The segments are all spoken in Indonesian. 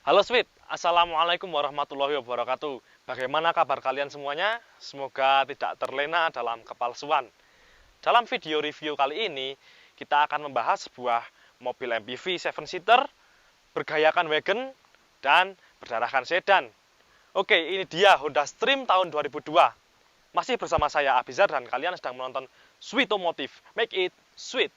Halo Sweet, Assalamualaikum warahmatullahi wabarakatuh. Bagaimana kabar kalian semuanya? Semoga tidak terlena dalam kepalsuan. Dalam video review kali ini, kita akan membahas sebuah mobil MPV 7-seater, bergayakan wagon, dan berdarahkan sedan. Oke, ini dia Honda Stream tahun 2002. Masih bersama saya Abizar dan kalian sedang menonton Sweetomotive. Make it sweet.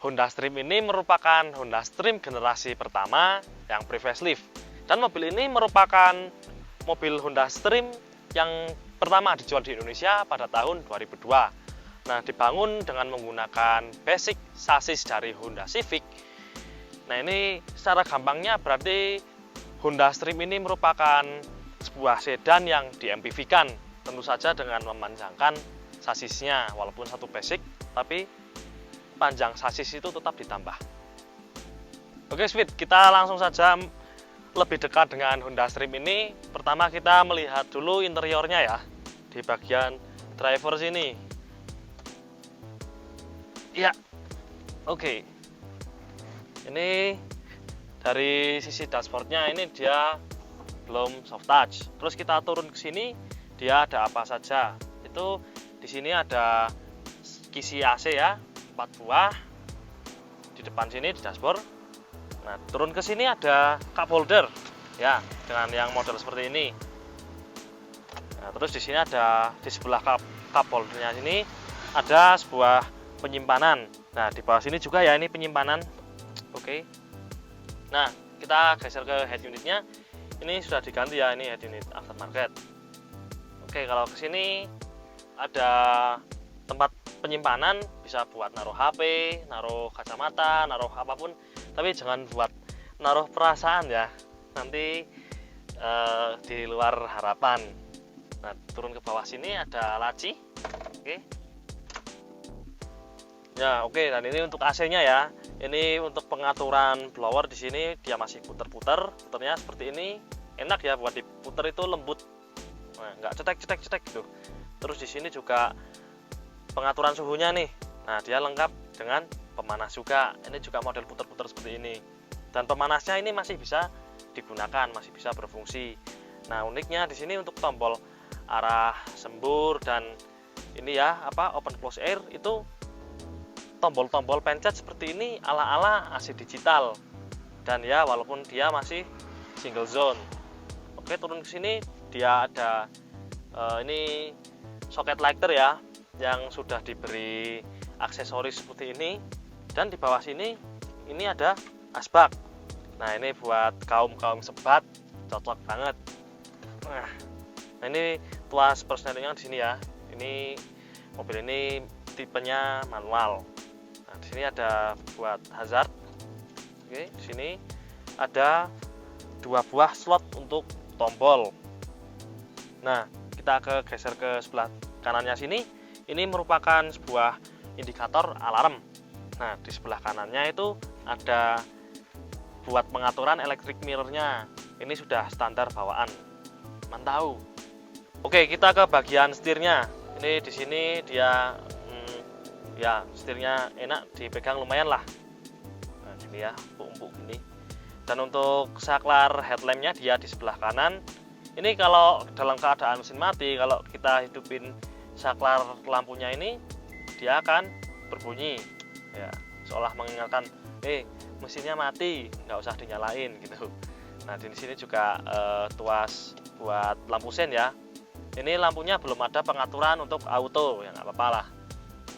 Honda Stream ini merupakan Honda Stream generasi pertama yang pre-facelift. Dan mobil ini merupakan mobil Honda Stream yang pertama dijual di Indonesia pada tahun 2002. Nah, dibangun dengan menggunakan basic sasis dari Honda Civic. Nah, ini secara gampangnya berarti Honda Stream ini merupakan sebuah sedan yang di-MPV-kan. Tentu saja dengan memanjangkan sasisnya, walaupun satu basic, tapi panjang sasis itu tetap ditambah. Oke Sweet, kita langsung saja lebih dekat dengan Honda Stream ini. Pertama kita melihat dulu interiornya ya, di bagian driver sini. Ya, oke. Ini dari sisi dashboardnya ini dia belum soft touch. Terus kita turun ke sini, dia ada apa saja? Itu di sini ada kisi AC ya, 4 buah di depan sini di dashboard. Nah, turun ke sini ada cup holder ya, dengan yang model seperti ini. Nah, terus di sini ada di sebelah cup holdernya sini ada sebuah penyimpanan. Nah, di bawah sini juga ya ini penyimpanan. Oke. Nah, kita geser ke head unitnya. Ini sudah diganti ya, ini head unit aftermarket. Oke, kalau ke sini ada tempat penyimpanan, bisa buat naruh HP, naruh kacamata, naruh apapun, tapi jangan buat naruh perasaan ya, nanti di luar harapan. Nah, turun ke bawah sini ada laci. Oke. Ya, oke, dan ini untuk AC-nya ya. Ini untuk pengaturan blower di sini dia masih puter-puter, puternya seperti ini. Enak ya buat diputer, itu lembut. Nah, nggak cetek gitu. Terus di sini juga pengaturan suhunya nih. Nah, dia lengkap dengan pemanas juga. Ini juga model puter-puter seperti ini. Dan pemanasnya ini masih bisa digunakan, masih bisa berfungsi. Nah, uniknya di sini untuk tombol arah sembur dan ini ya, open close air, itu tombol-tombol pencet seperti ini ala-ala AC digital. Dan ya, walaupun dia masih single zone. Oke, turun ke sini dia ada ini socket lighter ya, yang sudah diberi aksesoris seperti ini. Dan di bawah sini ini ada asbak. Nah, ini buat kaum sebat cocok banget. Nah, ini tuas persneringnya di sini ya. Ini mobil ini tipenya manual. Nah, di sini ada buat hazard. Oke, di sini ada 2 buah slot untuk tombol. Nah, kita geser ke sebelah kanannya sini. Ini merupakan sebuah indikator alarm. Nah, di sebelah kanannya itu ada buat pengaturan electric mirrornya. Ini sudah standar bawaan. Mantap. Oke, kita ke bagian setirnya. Ini di sini dia ya, setirnya enak dipegang, lumayan lah. Nah, gini ya, empuk-empuk gini. Dan untuk saklar headlampnya dia di sebelah kanan. Ini kalau dalam keadaan mesin mati, kalau kita hidupin saklar lampunya ini, dia akan berbunyi ya, seolah mengingatkan mesinnya mati, nggak usah dinyalain gitu. Nah, di sini juga tuas buat lampu sen ya. Ini lampunya belum ada pengaturan untuk auto, ya nggak apa-apa lah.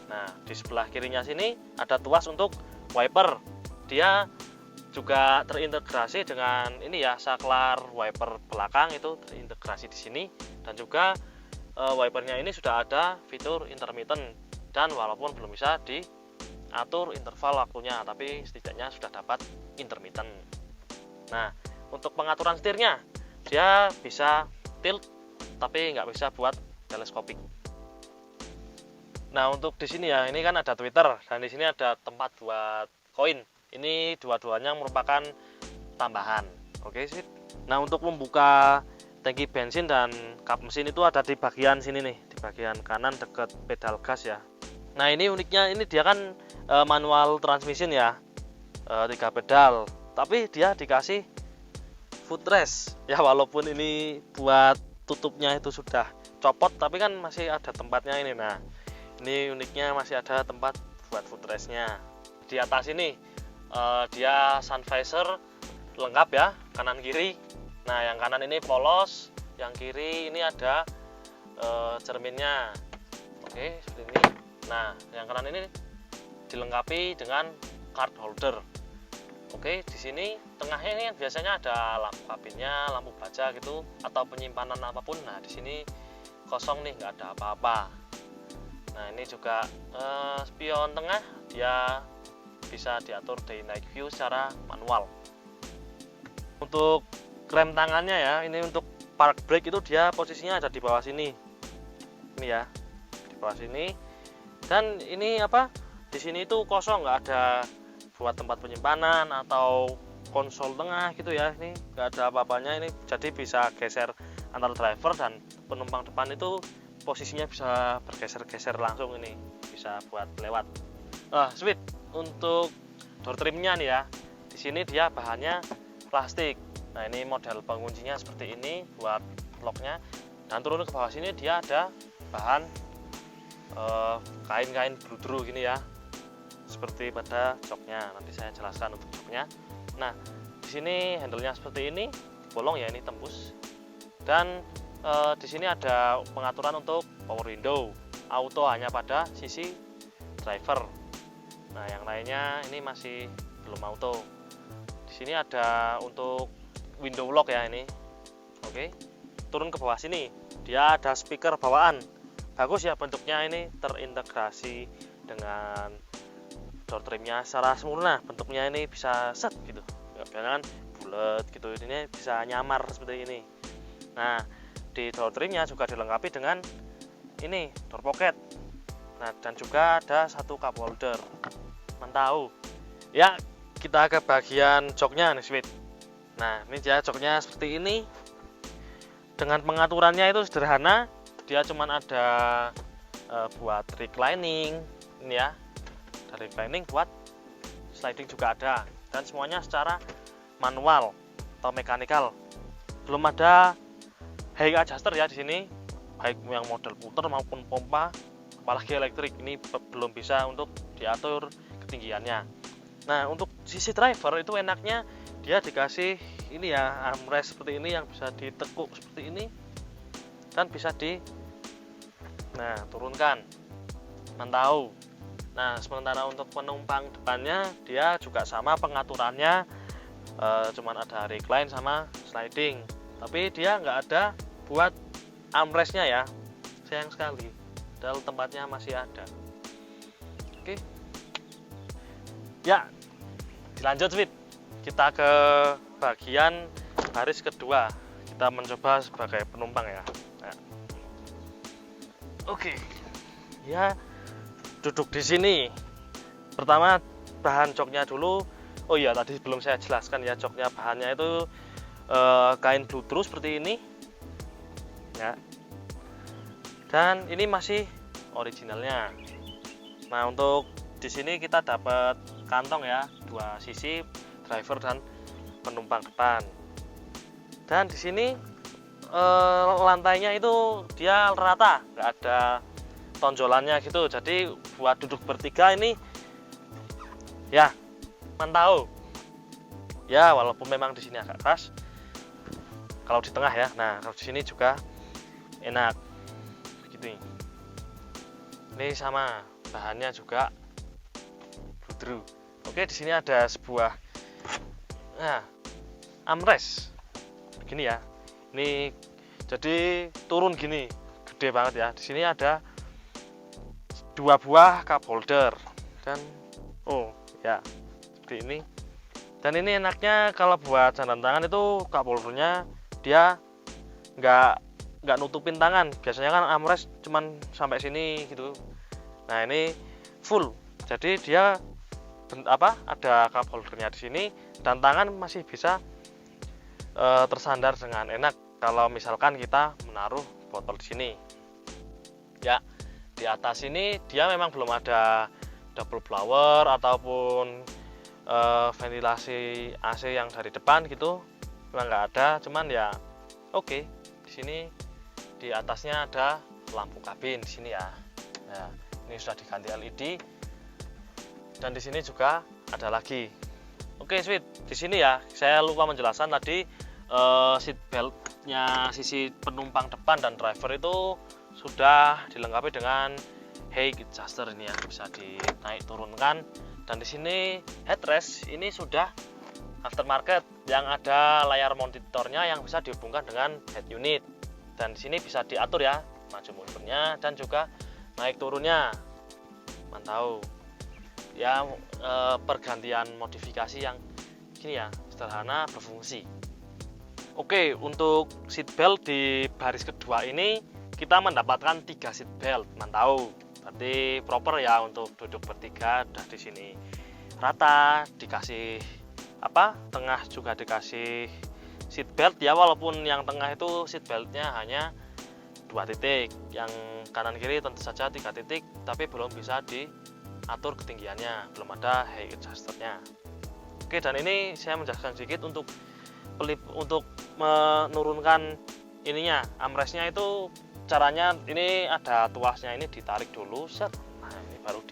Nah, di sebelah kirinya sini ada tuas untuk wiper. Dia juga terintegrasi dengan ini ya, saklar wiper belakang itu terintegrasi di sini. Dan juga wipernya ini sudah ada fitur intermittent, dan walaupun belum bisa diatur interval waktunya, tapi setidaknya sudah dapat intermittent. Nah, untuk pengaturan setirnya dia bisa tilt, tapi nggak bisa buat teleskopik. Nah, untuk di sini ya, ini kan ada tweeter, dan di sini ada tempat buat koin. Ini dua-duanya merupakan tambahan. Oke sih. Nah, untuk membuka tangki bensin dan kap mesin itu ada di bagian sini nih, di di bagian kanan dekat pedal gas ya. Nah ini uniknya, ini dia kan manual transmission ya, 3 pedal, tapi dia dikasih footrest ya, walaupun ini buat tutupnya itu sudah copot, tapi kan masih ada tempatnya ini. Nah ini uniknya masih ada tempat buat footrestnya. Di atas ini dia sun visor lengkap ya, kanan kiri. Nah yang kanan ini polos, yang kiri ini ada cerminnya. Oke, seperti ini. Nah yang kanan ini dilengkapi dengan card holder. Oke, di sini tengahnya ini biasanya ada lampu kabinnya, lampu baja gitu, atau penyimpanan apapun. Nah di sini kosong nih, nggak ada apa-apa. Nah ini juga spion tengah, dia bisa diatur day night view secara manual. Untuk rem tangannya ya, ini untuk park brake itu dia posisinya ada di bawah sini. Ini ya, di bawah sini. Dan ini apa? Di sini itu kosong, nggak ada buat tempat penyimpanan atau konsol tengah gitu ya. Ini nggak ada apa-apanya, ini jadi bisa geser antar driver dan penumpang depan itu posisinya bisa bergeser-geser langsung, ini bisa buat lewat. Sweet. Untuk door trimnya nih ya, di sini dia bahannya plastik. Nah ini model penguncinya seperti ini buat locknya, dan turun ke bawah sini dia ada bahan kain-kain bludru gini ya, seperti pada joknya. Nanti saya jelaskan untuk joknya. Nah di sini handle-nya seperti ini, bolong ya, ini tembus. Dan di sini ada pengaturan untuk power window, auto hanya pada sisi driver. Nah yang lainnya ini masih belum auto. Di sini ada untuk window lock ya ini. Oke, turun ke bawah sini dia ada speaker bawaan, bagus ya bentuknya, ini terintegrasi dengan door trimnya secara sempurna. Bentuknya ini bisa set gitu, jangan bulat gitu, ini bisa nyamar seperti ini. Nah di door trimnya juga dilengkapi dengan ini door pocket. Nah dan juga ada satu cup holder. Mantau ya. Kita ke bagian joknya nih Sweet. Nah ini dia joknya seperti ini. Dengan pengaturannya itu sederhana, dia cuman ada buat reclining ini ya, ada reclining, buat sliding juga ada, dan semuanya secara manual atau mekanikal. Belum ada high adjuster ya di sini, baik yang model puter maupun pompa, apalagi elektrik ini belum bisa untuk diatur ketinggiannya. Nah untuk sisi driver itu enaknya dia dikasih ini ya, armrest seperti ini yang bisa ditekuk seperti ini dan bisa turunkan. Mantau. Nah sementara untuk penumpang depannya dia juga sama pengaturannya, cuman ada recline sama sliding, tapi dia nggak ada buat armrestnya ya, sayang sekali, padahal tempatnya masih ada. Oke ya, dilanjut Sweet, kita ke bagian baris kedua, kita mencoba sebagai penumpang ya. Nah. Oke ya, duduk di sini. Pertama bahan joknya dulu. Oh iya, tadi belum saya jelaskan ya, joknya bahannya itu kain bludru seperti ini ya, dan ini masih originalnya. Nah untuk di sini kita dapat kantong ya, dua sisi, driver dan penumpang depan. Dan di sini lantainya itu dia rata, nggak ada tonjolannya gitu, jadi buat duduk bertiga ini ya mantau ya, walaupun memang di sini agak keras kalau di tengah ya. Nah kalau di sini juga enak begitu. Ini sama bahannya juga bludru. Oke, di sini ada sebuah armrest begini ya. Ini jadi turun gini, gede banget ya. Di sini ada 2 buah cup holder dan ya seperti ini. Dan ini enaknya kalau buat sandan tangan itu cup holdernya dia nggak nutupin tangan. Biasanya kan armrest cuman sampai sini gitu. Nah ini full, jadi dia ada cup holdernya di sini, dan tangan masih bisa tersandar dengan enak kalau misalkan kita menaruh botol di sini. Ya, di atas ini dia memang belum ada double blower ataupun ventilasi AC yang dari depan gitu, memang nggak ada. Cuman ya oke, di sini di atasnya ada lampu kabin di sini ya. Nah, ini sudah diganti LED dan di sini juga ada lagi. Oke, sweet. Di sini ya, saya lupa menjelaskan tadi seat beltnya sisi penumpang depan dan driver itu sudah dilengkapi dengan height adjuster ini ya, bisa dinaik turunkan. Dan di sini headrest ini sudah aftermarket yang ada layar monitornya yang bisa dihubungkan dengan head unit. Dan di sini bisa diatur ya maju mundurnya dan juga naik turunnya. Mantau. Ya pergantian modifikasi yang gini ya, sederhana berfungsi. Oke, untuk seat belt di baris kedua ini kita mendapatkan 3 seat belt. Mantau. Berarti proper ya untuk duduk bertiga. Udah di sini rata, dikasih tengah juga dikasih seat belt ya, walaupun yang tengah itu seat beltnya hanya 2 titik, yang kanan kiri tentu saja 3 titik, tapi belum bisa diatur ketinggiannya, belum ada height adjusternya. Oke, dan ini saya menjelaskan sedikit untuk menurunkan ininya, armrestnya itu caranya ini ada tuasnya, ini ditarik dulu set. Nah, ini baru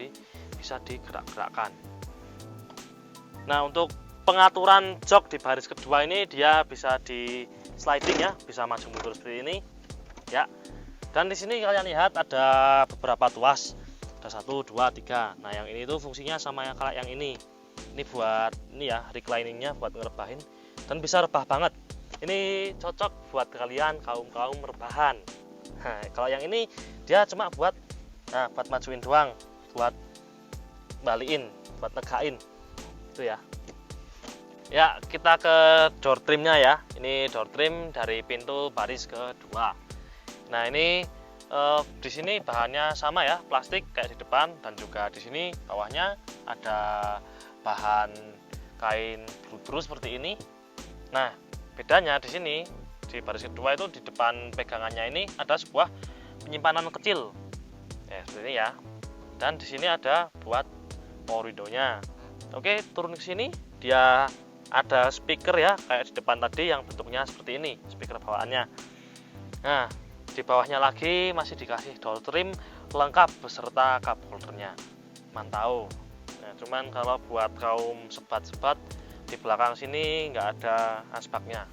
bisa digerak-gerakkan. Nah, untuk pengaturan jok di baris kedua ini dia bisa di sliding ya, bisa maju mundur seperti ini ya. Dan di sini kalian lihat ada beberapa tuas, ada 1, 2, 3. Nah, yang ini tuh fungsinya sama yang kayak yang ini buat ini ya, recliningnya buat ngerebahin dan bisa rebah banget. Ini cocok buat kalian kaum rebahan. Nah, kalau yang ini dia cuma buat majuin doang, buat balikin, buat negain itu ya. Ya, kita ke door trimnya ya. Ini door trim dari pintu baris kedua. Nah, ini di sini bahannya sama ya, plastik kayak di depan, dan juga di sini bawahnya ada bahan kain bludru seperti ini. Nah, bedanya di sini di baris kedua itu di depan pegangannya ini ada sebuah penyimpanan kecil. Ya, seperti ini ya. Dan di sini ada buat power window-nya. Oke, turun ke sini dia ada speaker ya, kayak di depan tadi yang bentuknya seperti ini, speaker bawaannya. Nah, di bawahnya lagi masih dikasih door trim lengkap beserta cup holdernya. Mantau. Nah, cuman kalau buat kaum sebat-sebat di belakang sini nggak ada asbaknya.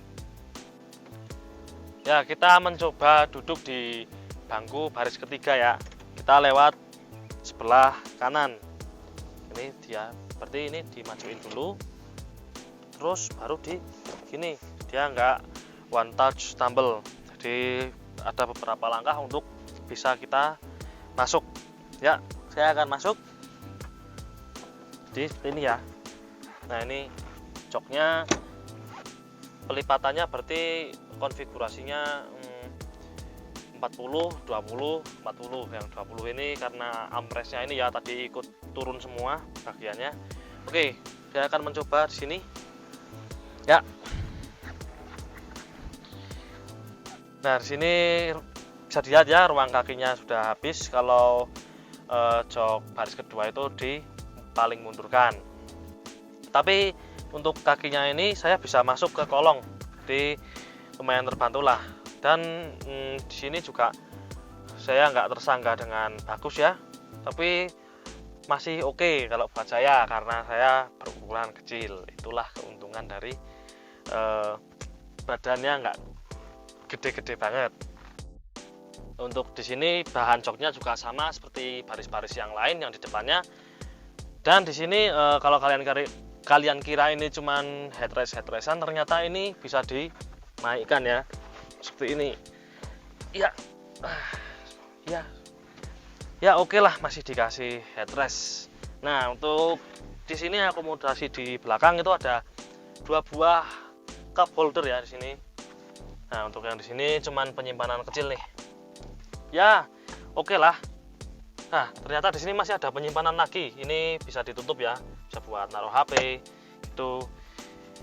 Ya, kita mencoba duduk di bangku baris ketiga ya. Kita lewat sebelah kanan. Ini dia seperti ini, dimajuin dulu. Terus baru di gini, dia nggak one touch tumble, jadi ada beberapa langkah untuk bisa kita masuk ya. Saya akan masuk di sini ya. Nah, ini joknya pelipatannya berarti konfigurasinya 40 20 40. Yang 20 ini karena armrestnya ini ya tadi ikut turun semua bagiannya. Oke, saya akan mencoba di sini ya. Nah, di sini bisa dilihat ya, ruang kakinya sudah habis kalau jok baris kedua itu paling mundurkan. Tapi untuk kakinya ini saya bisa masuk ke kolong, jadi lumayan terbantu lah. Dan di sini juga saya nggak tersanggah dengan bagus ya, tapi masih oke kalau buat saya karena saya berukuran kecil. Itulah keuntungan dari badannya nggak gede-gede banget. Untuk di sini bahan joknya juga sama seperti baris-baris yang lain yang di depannya. Dan di sini kalau kalian kira ini cuman headrest-headrestan, ternyata ini bisa dinaikkan ya, seperti ini. Ya oke lah, masih dikasih headrest. Nah, untuk di sini akomodasi di belakang itu ada 2 buah cup holder ya di sini. Nah, untuk yang di sini cuman penyimpanan kecil nih. Ya, oke lah. Nah, ternyata di sini masih ada penyimpanan lagi. Ini bisa ditutup ya, bisa buat naruh HP itu.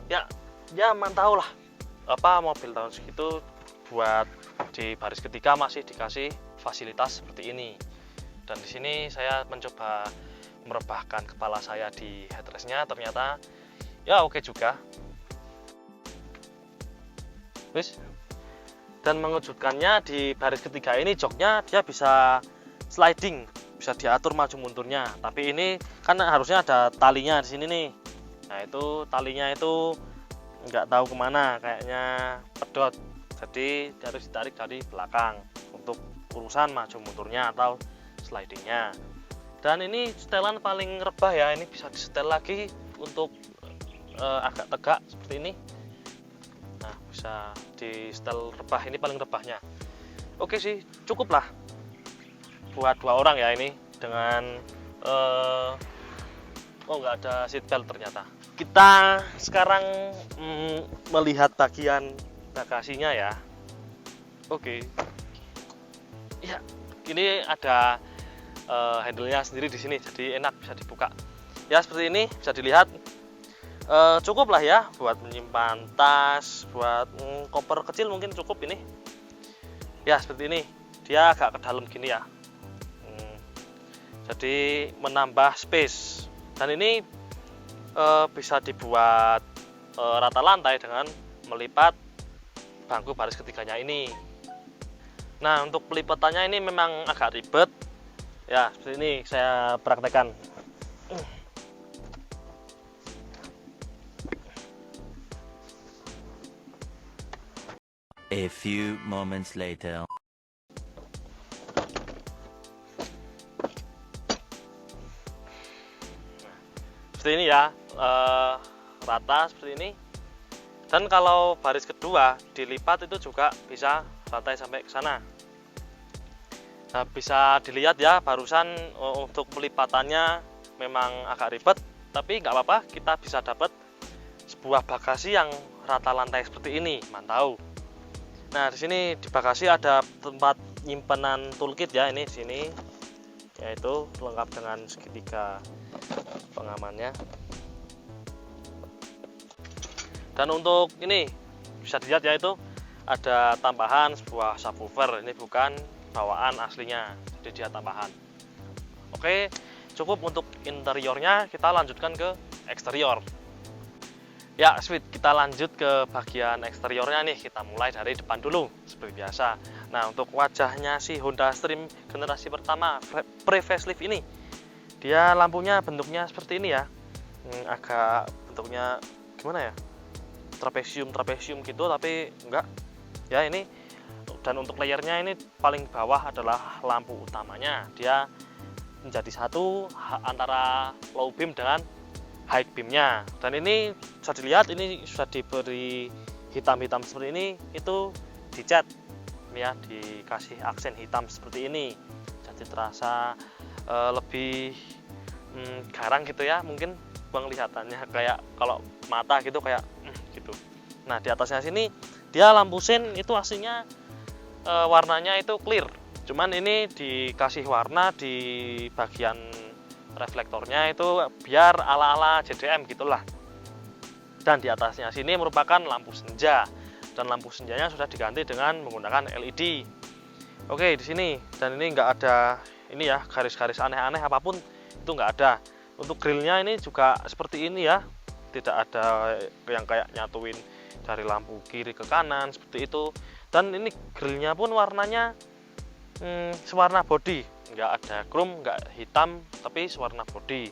Ya mantau lah. Mobil tahun segitu buat di baris ketiga masih dikasih fasilitas seperti ini. Dan di sini saya mencoba merebahkan kepala saya di headrestnya, ternyata ya oke juga. Wis. Dan mengejutkannya di baris ketiga ini joknya dia bisa sliding, bisa diatur maju mundurnya. Tapi ini kan harusnya ada talinya di sini nih. Nah itu talinya itu nggak tahu kemana, kayaknya pedot. Jadi harus ditarik dari belakang untuk urusan maju mundurnya atau slidingnya. Dan ini setelan paling rebah ya, ini bisa disetel lagi untuk agak tegak seperti ini. Nah bisa di setel rebah, ini paling rebahnya. Oke sih, cukup lah buat 2 orang ya ini dengan oh nggak ada seat belt ternyata. Kita sekarang melihat bagian bagasinya ya. Oke. Ya, ini ada handle-nya sendiri di sini, jadi enak bisa dibuka. Ya seperti ini bisa dilihat. Cukup lah ya buat menyimpan tas, buat koper kecil mungkin cukup ini. Ya seperti ini, dia agak ke dalam gini ya. Jadi menambah space. Dan ini bisa dibuat rata lantai dengan melipat bangku baris ketiganya ini. Nah untuk pelipatannya ini memang agak ribet. Ya seperti ini saya praktekkan. A few moments later. Seperti ini ya, rata seperti ini. Dan kalau baris kedua dilipat itu juga bisa rantai sampai ke sana. Nah, bisa dilihat ya, barusan untuk pelipatannya memang agak ribet, tapi nggak apa-apa, kita bisa dapat sebuah bagasi yang rata lantai seperti ini, mantau. Nah, di sini di bagasi ada tempat nyimpenan toolkit ya, ini di sini, yaitu lengkap dengan segitiga pengamannya. Dan untuk ini bisa dilihat ya, itu ada tambahan sebuah subwoofer. Ini bukan bawaan aslinya, jadi dia tambahan. Oke, cukup untuk interiornya. Kita lanjutkan ke eksterior. Ya sweet, kita lanjut ke bagian eksteriornya nih. Kita mulai dari depan dulu seperti biasa. Nah untuk wajahnya si Honda Stream generasi pertama pre-facelift ini, dia lampunya bentuknya seperti ini ya. Agak bentuknya gimana ya, trapesium gitu, tapi enggak ya ini. Dan untuk layernya ini paling bawah adalah lampu utamanya, dia menjadi satu antara low beam dengan high beamnya. Dan ini bisa dilihat, ini sudah diberi hitam-hitam seperti ini, itu dicat ya, dikasih aksen hitam seperti ini, jadi terasa lebih garang gitu ya, mungkin penglihatannya kayak kalau mata gitu kayak gitu. Nah di atasnya sini dia lampu sen itu aslinya warnanya itu clear, cuman ini dikasih warna di bagian reflektornya itu biar ala-ala JDM gitulah. Dan di atasnya sini merupakan lampu senja, dan lampu senjanya sudah diganti dengan menggunakan LED. Oke di sini, dan ini nggak ada ini ya, garis-garis aneh-aneh apapun itu nggak ada. Untuk grillnya ini juga seperti ini ya, tidak ada yang kayak nyatuin dari lampu kiri ke kanan seperti itu. Dan ini grillnya pun warnanya sewarna body, nggak ada chrome, nggak hitam, tapi sewarna body.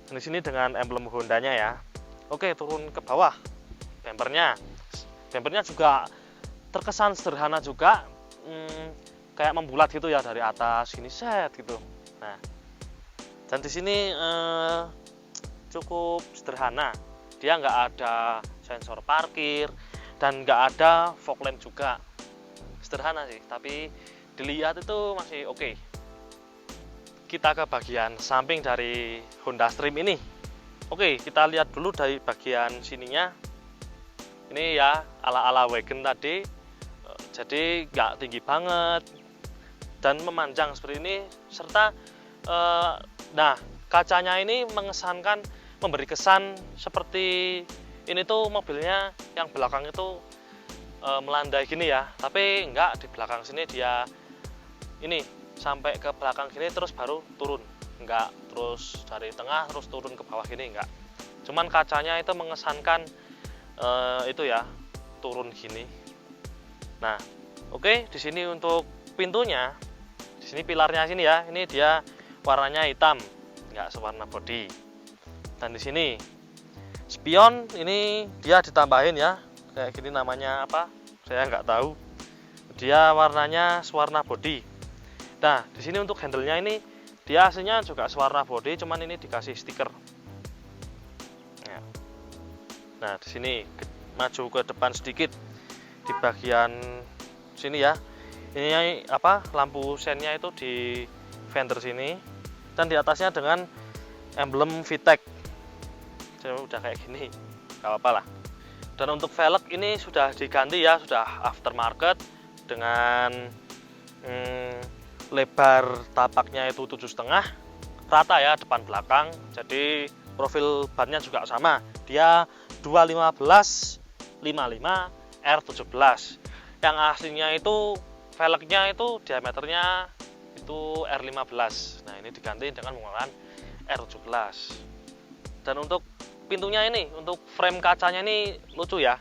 Dan di sini dengan emblem Hondanya ya. Oke, turun ke bawah, bempernya juga terkesan sederhana juga, kayak membulat gitu ya dari atas gini set gitu. Nah, dan di sini cukup sederhana, dia nggak ada sensor parkir dan nggak ada fog lamp juga, sederhana sih, tapi dilihat itu masih oke. Kita ke bagian samping dari Honda Stream ini. Oke, kita lihat dulu dari bagian sininya. Ini ya ala-ala wagon tadi, jadi nggak tinggi banget dan memanjang seperti ini, serta nah kacanya ini mengesankan, memberi kesan seperti ini tuh mobilnya yang belakang itu melandai gini ya, tapi enggak, di belakang sini dia ini sampai ke belakang gini terus baru turun, enggak terus dari tengah terus turun ke bawah gini, enggak. Cuman kacanya itu mengesankan itu ya, turun gini. Nah, oke, di sini untuk pintunya, di sini pilarnya sini ya, ini dia warnanya hitam, enggak sewarna bodi. Dan di sini spion ini dia ditambahin ya, kayak gini namanya apa? Saya nggak tahu. Dia warnanya sewarna bodi. Nah, di sini untuk handle-nya ini dia aslinya juga sewarna bodi, cuman ini dikasih stiker. Nah, di sini maju ke depan sedikit di bagian sini ya. Ini apa? Lampu sennya itu di fender sini dan di atasnya dengan emblem VTEC. Jadi udah kayak gini, nggak apa-apa lah. Dan untuk velg ini sudah diganti ya, sudah aftermarket dengan lebar tapaknya itu 7,5, rata ya depan belakang. Jadi profil bannya juga sama, dia 215 55 R17. Yang aslinya itu velgnya itu diameternya itu R15. Nah, ini diganti dengan menggunakan R17. Dan untuk pintunya ini, untuk frame kacanya ini lucu ya.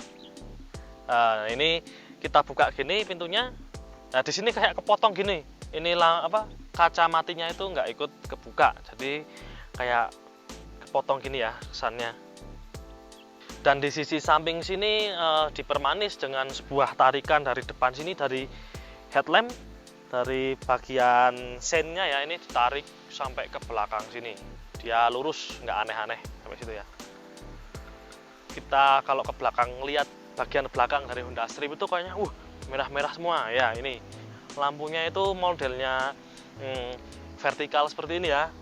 Nah, ini kita buka gini pintunya. Nah, di sini kayak kepotong gini. Inilah apa? Kaca matinya itu nggak ikut kebuka. Jadi kayak kepotong gini ya kesannya. Dan di sisi samping sini dipermanis dengan sebuah tarikan dari depan sini, dari headlamp, dari bagian sennya ya, ini ditarik sampai ke belakang sini. Dia lurus, nggak aneh-aneh sampai situ ya. Kita kalau ke belakang lihat bagian belakang dari Honda Stream itu kayaknya merah-merah semua ya. Ini lampunya itu modelnya vertikal seperti ini ya,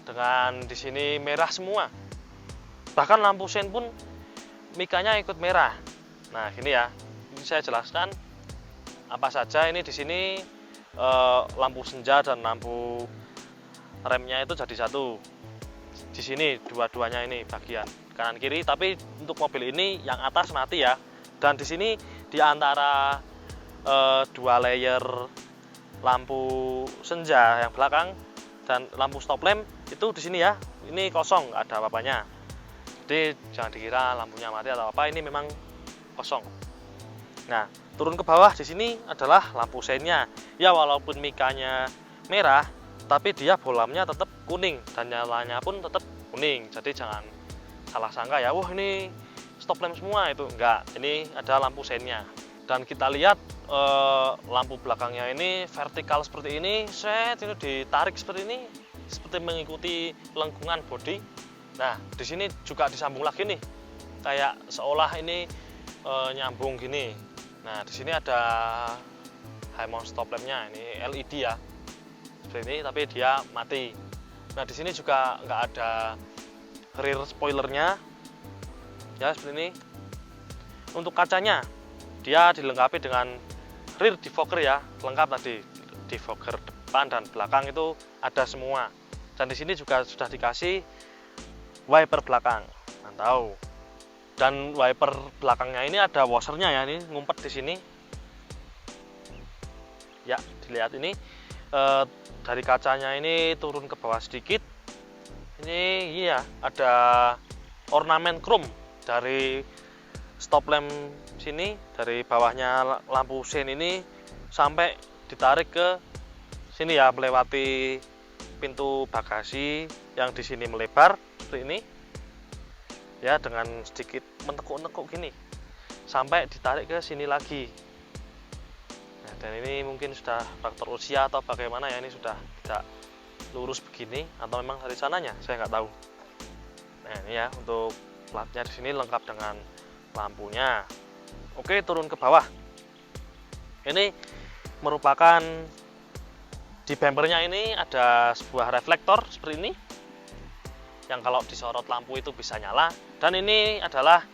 dengan di sini merah semua. Bahkan lampu sen pun mikanya ikut merah. Nah, gini ya, ini saya jelaskan apa saja. Ini di sini lampu senja dan lampu remnya itu jadi satu. Di sini dua-duanya ini bagian kanan kiri, tapi untuk mobil ini yang atas mati ya. Dan di sini di antara dua layer lampu senja yang belakang dan lampu stop lamp itu di sini ya, ini kosong, nggak ada apa-apanya. Jadi jangan dikira lampunya mati atau apa, ini memang kosong. Nah, turun ke bawah di sini adalah lampu sennya. Ya, walaupun mikanya merah, tapi dia bolamnya tetap kuning dan nyalanya pun tetap kuning. Jadi jangan salah sangka ya, wah ini stop lamp semua, itu enggak. Ini ada lampu sennya. Dan kita lihat lampu belakangnya ini vertikal seperti ini, set itu ditarik seperti ini, seperti mengikuti lengkungan bodi. Nah, di sini juga disambung lagi nih, kayak seolah ini nyambung gini. Nah, di sini ada high mount stop lampnya, ini LED ya, seperti ini, tapi dia mati. Nah, di sini juga nggak ada rear spoilernya, ya seperti ini. Untuk kacanya, dia dilengkapi dengan rear defogger ya, lengkap tadi, defogger depan dan belakang itu ada semua. Dan di sini juga sudah dikasih wiper belakang, mantau. Dan wiper belakangnya ini ada washernya ya, ini ngumpet di sini. Ya, dilihat ini dari kacanya ini turun ke bawah sedikit. Ini iya ada ornamen chrome dari stop lamp sini, dari bawahnya lampu sen ini sampai ditarik ke sini ya, melewati pintu bagasi yang di sini melebar seperti ini ya, dengan sedikit menekuk-nekuk gini sampai ditarik ke sini lagi. Nah, dan ini mungkin sudah faktor usia atau bagaimana ya, ini sudah tidak lurus begini atau memang dari sananya, saya nggak tahu. Nah, ini ya untuk platnya di sini lengkap dengan lampunya. Oke, turun ke bawah. Ini merupakan di bumpernya ini ada sebuah reflektor seperti ini, yang kalau disorot lampu itu bisa nyala. Dan ini adalah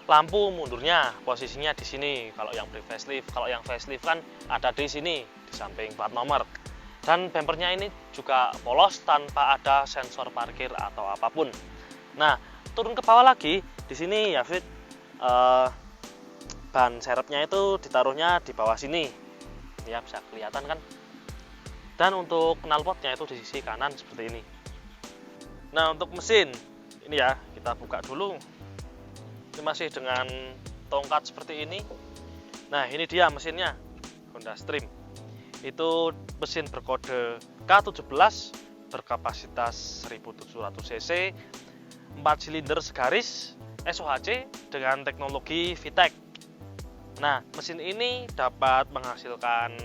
lampu mundurnya, posisinya di sini. Kalau yang pre-facelift, kalau yang facelift kan ada di sini, di samping plat nomor. Dan bumpernya ini juga polos tanpa ada sensor parkir atau apapun. Nah, turun ke bawah lagi, di sini ya Fit, ban serepnya itu ditaruhnya di bawah sini. Ya, bisa kelihatan kan? Dan untuk knalpotnya itu di sisi kanan seperti ini. Nah, untuk mesin ini ya, kita buka dulu. Ini masih dengan tongkat seperti ini. Nah, ini dia mesinnya, Honda Stream. Itu mesin berkode K17 berkapasitas 1700 cc, 4 silinder segaris SOHC dengan teknologi VTEC. Nah, mesin ini dapat menghasilkan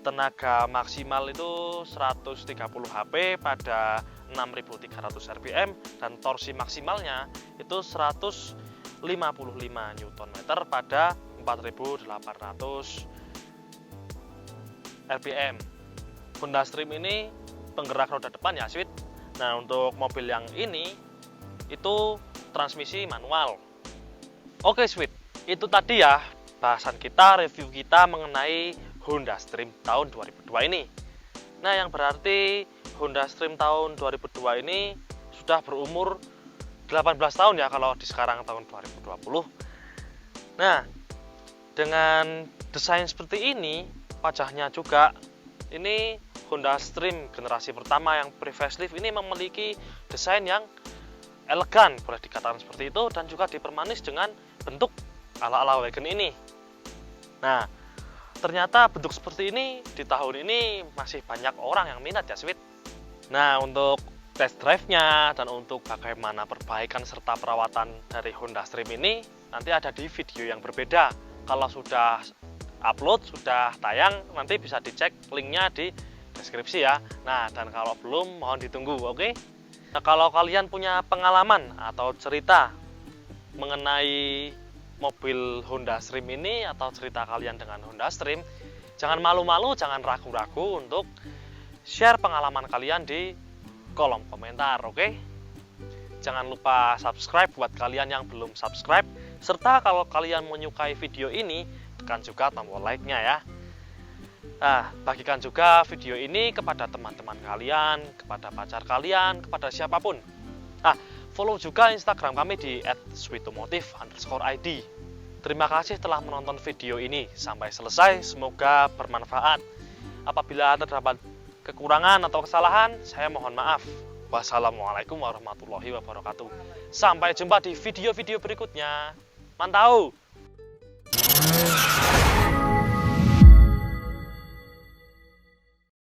tenaga maksimal itu 130 HP pada 6.300 rpm dan torsi maksimalnya itu 155 Nm pada 4.800 rpm. Honda Stream ini penggerak roda depan ya, Sweet. Nah, untuk mobil yang ini itu transmisi manual. Oke, Sweet. Itu tadi ya bahasan kita, review kita mengenai Honda Stream tahun 2002 ini. Nah, yang berarti Honda Stream tahun 2002 ini sudah berumur 18 tahun ya kalau di sekarang tahun 2020. Nah, dengan desain seperti ini, wajahnya juga ini Honda Stream generasi pertama yang pre-facelift ini memiliki desain yang elegan, boleh dikatakan seperti itu, dan juga dipermanis dengan bentuk ala-ala wagon ini. Nah, ternyata bentuk seperti ini di tahun ini masih banyak orang yang minat ya, Sweet. Nah, untuk test drive-nya dan untuk bagaimana perbaikan serta perawatan dari Honda Stream ini nanti ada di video yang berbeda. Kalau sudah upload, sudah tayang, nanti bisa dicek linknya di deskripsi ya. Nah, dan kalau belum mohon ditunggu, oke? Nah, kalau kalian punya pengalaman atau cerita mengenai mobil Honda Stream ini atau cerita kalian dengan Honda Stream, jangan malu-malu, jangan ragu-ragu untuk share pengalaman kalian di kolom komentar, oke? Jangan lupa subscribe buat kalian yang belum subscribe, serta kalau kalian menyukai video ini, tekan juga tombol like-nya ya. Nah, bagikan juga video ini kepada teman-teman kalian, kepada pacar kalian, kepada siapapun. Nah, follow juga Instagram kami di @sweetomotive_id. Terima kasih telah menonton video ini sampai selesai, semoga bermanfaat. Apabila terdapat kekurangan atau kesalahan, saya mohon maaf. Wassalamualaikum warahmatullahi wabarakatuh. Sampai jumpa di video-video berikutnya. Mantau!